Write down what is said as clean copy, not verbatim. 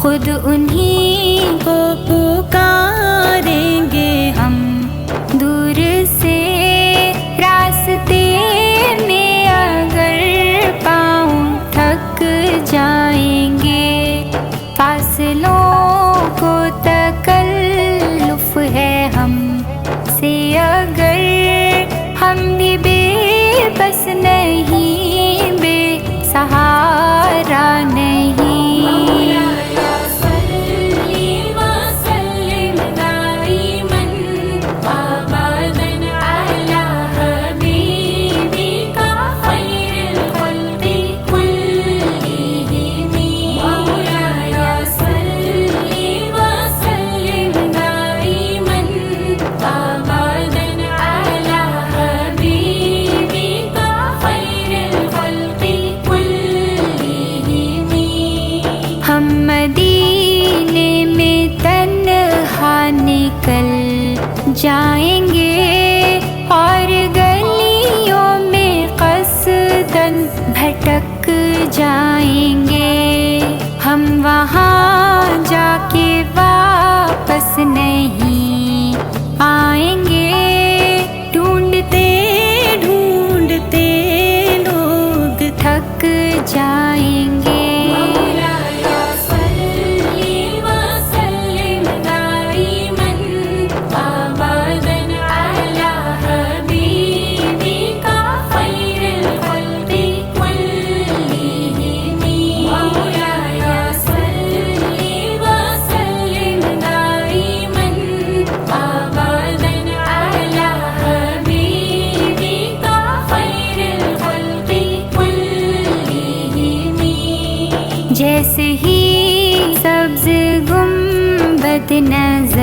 خود انہیں کو پکاریں گے ہم دور سے راستے میں اگر پاؤں تھک جائیں گے، فاصلوں کو تکلف ہے ہم سے اگر ہم بھی بے بس نہیں، بے سہارا نہیں۔ ہم مدینے میں تنہا نکل جائیں گے اور گلیوں میں قصداً بھٹک جائیں گے، ہم وہاں جا کے واپس نہیں آئیں گے، ڈھونڈتے ڈھونڈتے لوگ تھک جائیں گے۔ جیسے ہی سبز گنبد نظر